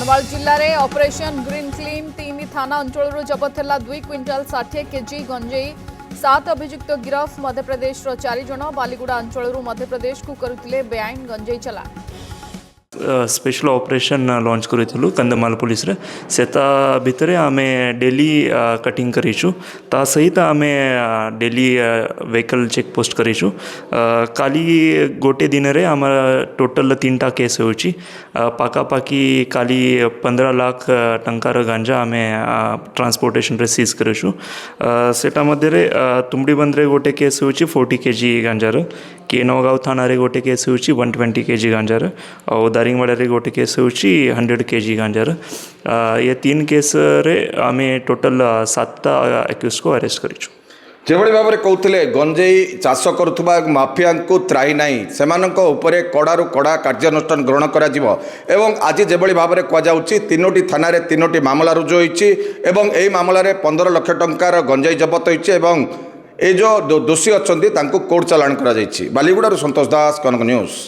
कन्धमाल जिले में operation green clean 3 थाना अंचल जबत है 2 क्विंटाल 60 केजी गंजेई 7 अभियुक्त गिरफ। मध्यप्रदेश 4 जन बालीगुड़ा अंचल मध्यप्रदेश को करुले बेआईन गंजेई चलाण। स्पेशल ऑपरेशन लॉन्च करूँ कंधमाल पुलिस रे सेता भितर आमे डेली कटिंग करूँ ता सहित आमे डेली व्हीकल चेक पोस्ट करूँ। काली गोटे दिन रे आम टोटल 3टा केस होची पाखापाखि काली 15 लाख टंकार गांजा आमे ट्रांसपोर्टेशन रे सीज करूँ। सेटा मध्य तुमड़ी बंदरे गोटे केस होची 40 केजी गांजार के नौगाँव थाना रे गोटे केस होची 120 केजी गांजार और दारिंगबाड़ा गोटे केस होची 100 केजी गांजार। ये 3 केस रे आमे टोटल 7टा एक्यूज को अरेस्ट करिछु। जेभଳି भाବରେ କହୁଥିଲେ ଗଞ୍ଜେଇ ଚାଷ କରୁଥିବା ମାଫିଆଙ୍କୁ ତ୍ରାହି ନାହିଁ ସେମାନଙ୍କ ଉପରେ କଡ଼ାରୁ କଡ଼ା କାର୍ଯ୍ୟାନୁଷ୍ଠାନ ଗ୍ରହଣ କରାଯିବ ଏବଂ ଆଜି ଯେଭଳି ଭାବରେ କୁହାଯାଉଛି 3ଟି ଥାନାରେ 3ଟି ମାମଲା ରୁଜୁ ହୋଇଛି ଏବଂ ଏହି ମାମଲାରେ 15 ଲକ୍ଷ ଟଙ୍କାର ଗଞ୍ଜେଇ ଜବତ ହୋଇଛି ଏବଂ ଏ जो दोषी अच्छा कोर्ट चालाण कर। बालीगुड़ा सन्तोष दास, कनक न्यूज।